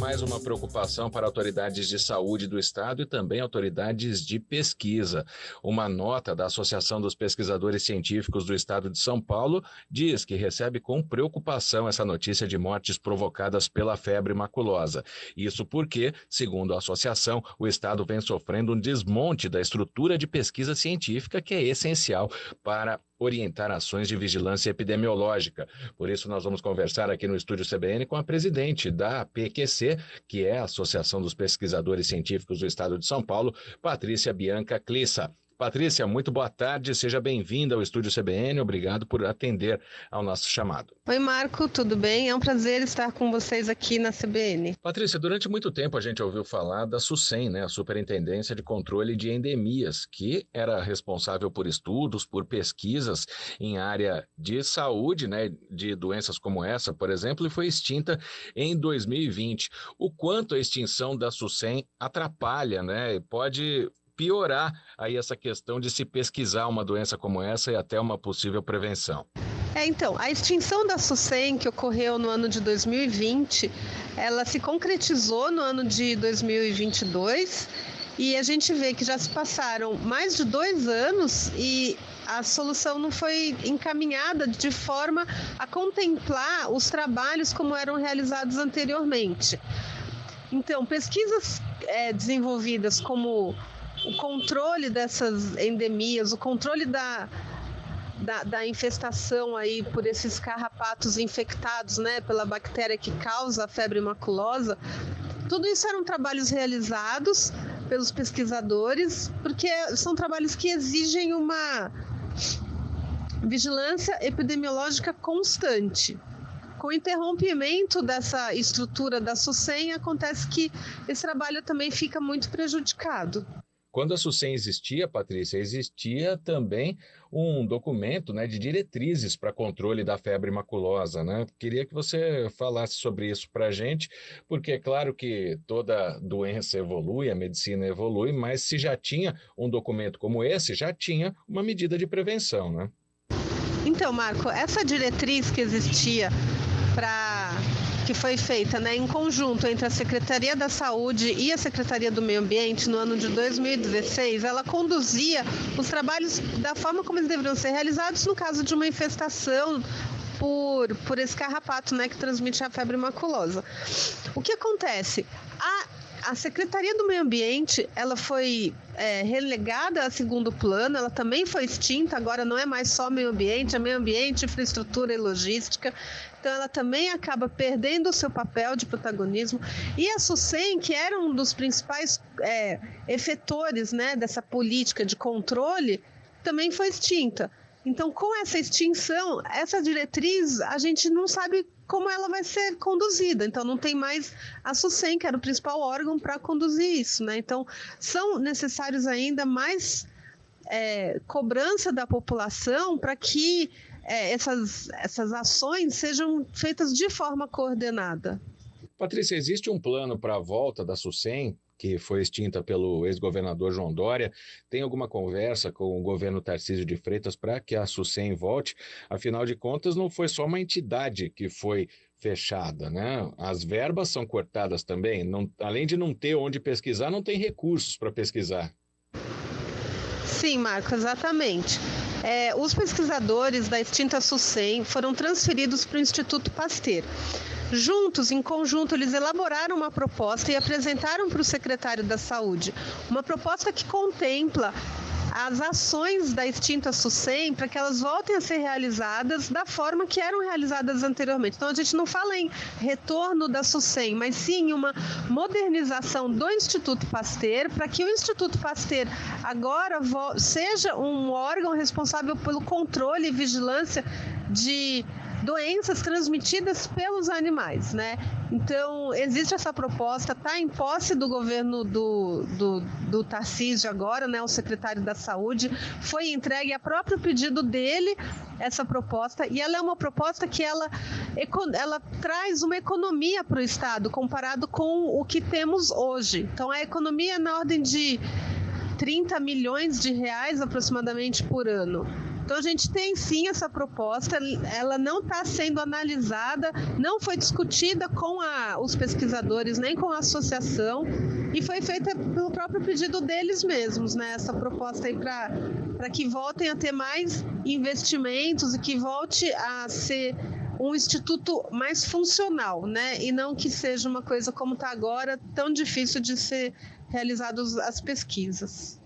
mais uma preocupação para autoridades de saúde do estado e também autoridades de pesquisa. Uma nota da Associação dos Pesquisadores Científicos do Estado de São Paulo diz que recebe com preocupação essa notícia de mortes provocadas pela febre maculosa. Isso porque, segundo a associação, o estado vem sofrendo um desmonte da estrutura de pesquisa científica que é essencial para orientar ações de vigilância epidemiológica. Por isso, nós vamos conversar aqui no Estúdio CBN com a presidente da PQC, que é a Associação dos Pesquisadores Científicos do Estado de São Paulo, Patrícia Bianca Clissa. Patrícia, muito boa tarde, seja bem-vinda ao Estúdio CBN, obrigado por atender ao nosso chamado. Oi Marco, tudo bem? É um prazer estar com vocês aqui na CBN. Patrícia, durante muito tempo a gente ouviu falar da SUSEM, né, a Superintendência de Controle de Endemias, que era responsável por estudos, por pesquisas em área de saúde, né, de doenças como essa, por exemplo, e foi extinta em 2020. O quanto a extinção da SUSEM atrapalha, né, e pode piorar aí essa questão de se pesquisar uma doença como essa e até uma possível prevenção. Então, a extinção da SUSEM, que ocorreu no ano de 2020, ela se concretizou no ano de 2022 e a gente vê que já se passaram mais de 2 anos e a solução não foi encaminhada de forma a contemplar os trabalhos como eram realizados anteriormente. Então, pesquisas desenvolvidas como o controle dessas endemias, o controle da infestação aí por esses carrapatos infectados, né, pela bactéria que causa a febre maculosa, tudo isso eram trabalhos realizados pelos pesquisadores, porque são trabalhos que exigem uma vigilância epidemiológica constante. Com o interrompimento dessa estrutura da SUSEM, acontece que esse trabalho também fica muito prejudicado. Quando a SUSEM existia, Patrícia, existia também um documento, né, de diretrizes para controle da febre maculosa, né? Queria que você falasse sobre isso para a gente, porque é claro que toda doença evolui, a medicina evolui, mas se já tinha um documento como esse, já tinha uma medida de prevenção, né? Então, Marco, essa diretriz que existia que foi feita, né, em conjunto entre a Secretaria da Saúde e a Secretaria do Meio Ambiente no ano de 2016, ela conduzia os trabalhos da forma como eles deveriam ser realizados no caso de uma infestação por esse carrapato, né, que transmite a febre maculosa. O que acontece? A Secretaria do Meio Ambiente, ela foi relegada a segundo plano, ela também foi extinta, agora não é mais só meio ambiente, é meio ambiente, infraestrutura e logística, então ela também acaba perdendo o seu papel de protagonismo, e a SUSEM, que era um dos principais efetores, né, dessa política de controle, também foi extinta. Então, com essa extinção, essa diretriz, a gente não sabe como ela vai ser conduzida. Então, não tem mais a SUSEM, que era o principal órgão para conduzir isso, né? Então, são necessários ainda mais cobrança da população para que essas ações sejam feitas de forma coordenada. Patrícia, existe um plano para a volta da SUSEM, que foi extinta pelo ex-governador João Dória? Tem alguma conversa com o governo Tarcísio de Freitas para que a SUSEM volte? Afinal de contas, não foi só uma entidade que foi fechada, né? As verbas são cortadas também. Além de não ter onde pesquisar, não tem recursos para pesquisar. Sim, Marco, exatamente. Os pesquisadores da extinta SUSEM foram transferidos para o Instituto Pasteur. Juntos, em conjunto, eles elaboraram uma proposta e apresentaram para o secretário da Saúde. Uma proposta que contempla as ações da extinta SUSEM para que elas voltem a ser realizadas da forma que eram realizadas anteriormente. Então, a gente não fala em retorno da SUSEM, mas sim em uma modernização do Instituto Pasteur, para que o Instituto Pasteur agora seja um órgão responsável pelo controle e vigilância de doenças transmitidas pelos animais, né? Então, existe essa proposta, está em posse do governo do Tarcísio agora, né? O secretário da Saúde, foi entregue a próprio pedido dele essa proposta, e ela é uma proposta que ela traz uma economia para o Estado, comparado com o que temos hoje. Então, a economia é na ordem de 30 milhões de reais aproximadamente por ano. Então a gente tem sim essa proposta, ela não está sendo analisada, não foi discutida com os pesquisadores, nem com a associação, e foi feita pelo próprio pedido deles mesmos, né? Essa proposta aí para que voltem a ter mais investimentos e que volte a ser um instituto mais funcional, né? E não que seja uma coisa como está agora, tão difícil de ser realizadas as pesquisas.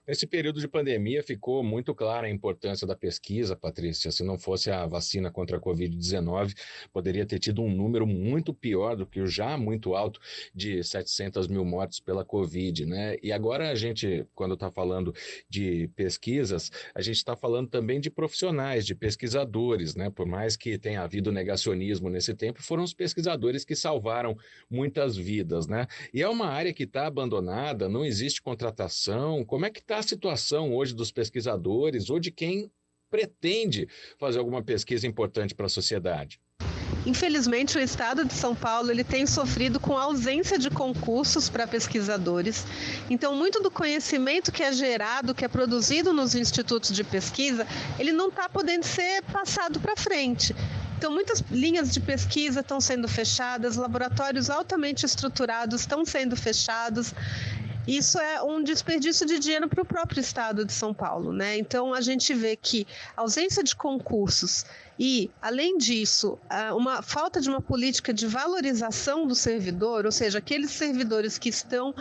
Nesse período de pandemia ficou muito clara a importância da pesquisa, Patrícia. Se não fosse a vacina contra a Covid-19, poderia ter tido um número muito pior do que o já muito alto de 700 mil mortes pela Covid, né? E agora a gente, quando está falando de pesquisas, a gente está falando também de profissionais, de pesquisadores, né? Por mais que tenha havido negacionismo nesse tempo, foram os pesquisadores que salvaram muitas vidas, né? E é uma área que está abandonada, não existe contratação. Como é que está a situação hoje dos pesquisadores ou de quem pretende fazer alguma pesquisa importante para a sociedade? Infelizmente, o estado de São Paulo ele tem sofrido com a ausência de concursos para pesquisadores. Então, muito do conhecimento que é gerado, que é produzido nos institutos de pesquisa, ele não está podendo ser passado para frente. Então, muitas linhas de pesquisa estão sendo fechadas, laboratórios altamente estruturados estão sendo fechados. Isso é um desperdício de dinheiro para o próprio estado de São Paulo, né? Então, a gente vê que a ausência de concursos e, além disso, uma falta de uma política de valorização do servidor, ou seja, aqueles servidores que estão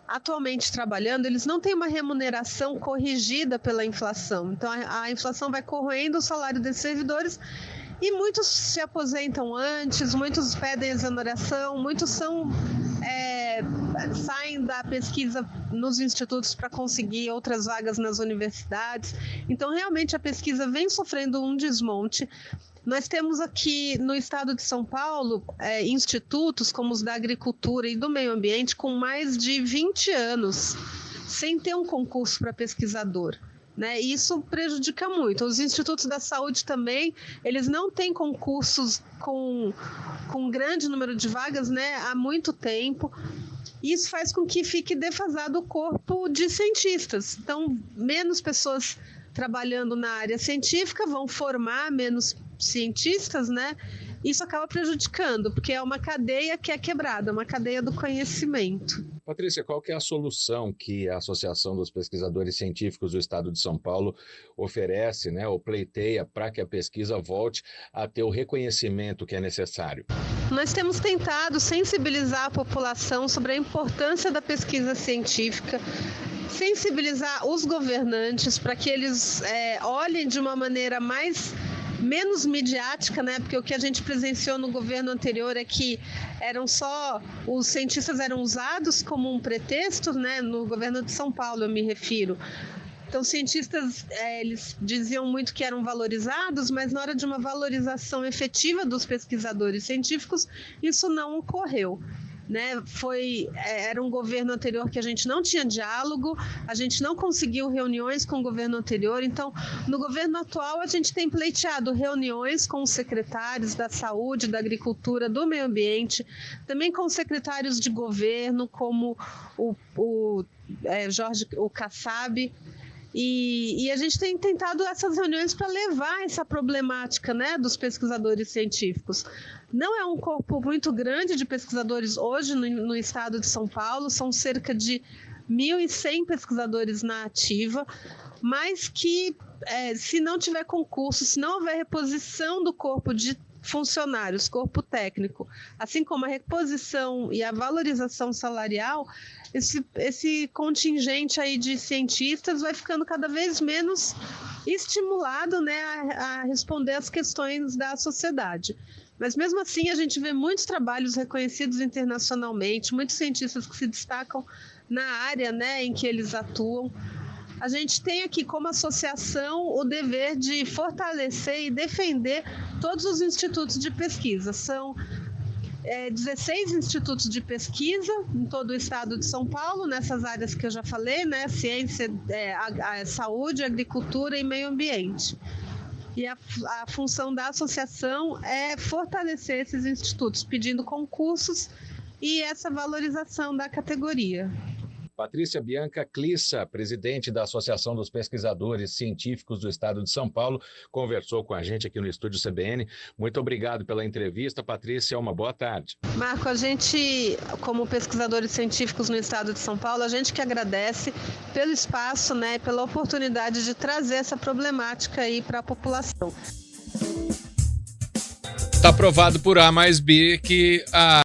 atualmente trabalhando, eles não têm uma remuneração corrigida pela inflação. Então, a inflação vai corroendo o salário desses servidores e muitos se aposentam antes, muitos pedem exoneração, muitos saem da pesquisa nos institutos para conseguir outras vagas nas universidades. Então, realmente, a pesquisa vem sofrendo um desmonte. Nós temos aqui no estado de São Paulo institutos como os da agricultura e do meio ambiente com mais de 20 anos, sem ter um concurso para pesquisador. Né? Isso prejudica muito. Os institutos da saúde também, eles não têm concursos com um grande número de vagas, né, há muito tempo. Isso faz com que fique defasado o corpo de cientistas. Então, menos pessoas trabalhando na área científica vão formar menos cientistas, né? Isso acaba prejudicando, porque é uma cadeia que é quebrada, uma cadeia do conhecimento. Patrícia, qual que é a solução que a Associação dos Pesquisadores Científicos do Estado de São Paulo oferece, né, ou pleiteia para que a pesquisa volte a ter o reconhecimento que é necessário? Nós temos tentado sensibilizar a população sobre a importância da pesquisa científica, sensibilizar os governantes para que eles olhem de uma maneira menos midiática, né? Porque o que a gente presenciou no governo anterior é que os cientistas eram usados como um pretexto, né? No governo de São Paulo, eu me refiro. Então, cientistas, eles diziam muito que eram valorizados, mas na hora de uma valorização efetiva dos pesquisadores científicos, isso não ocorreu. Né? Era um governo anterior que a gente não tinha diálogo, a gente não conseguiu reuniões com o governo anterior. Então, no governo atual, a gente tem pleiteado reuniões com os secretários da saúde, da agricultura, do meio ambiente, também com os secretários de governo, como o Kassab. E a gente tem tentado essas reuniões para levar essa problemática, né, dos pesquisadores científicos. Não é um corpo muito grande de pesquisadores hoje no estado de São Paulo, são cerca de 1.100 pesquisadores na ativa, mas que se não tiver concurso, se não houver reposição do corpo de funcionários, corpo técnico, assim como a reposição e a valorização salarial, esse contingente aí de cientistas vai ficando cada vez menos estimulado, né, a responder às questões da sociedade. Mas mesmo assim a gente vê muitos trabalhos reconhecidos internacionalmente, muitos cientistas que se destacam na área, né, em que eles atuam. A gente tem aqui como associação o dever de fortalecer e defender todos os institutos de pesquisa. São 16 institutos de pesquisa em todo o estado de São Paulo, nessas áreas que eu já falei, né? Ciência, a saúde, agricultura e meio ambiente. E a função da associação é fortalecer esses institutos, pedindo concursos e essa valorização da categoria. Patrícia Bianca Clissa, presidente da Associação dos Pesquisadores Científicos do Estado de São Paulo, conversou com a gente aqui no Estúdio CBN. Muito obrigado pela entrevista, Patrícia. Uma boa tarde. Marco, a gente, como pesquisadores científicos no Estado de São Paulo, a gente que agradece pelo espaço, né, pela oportunidade de trazer essa problemática aí para a população. Está provado por A mais B que a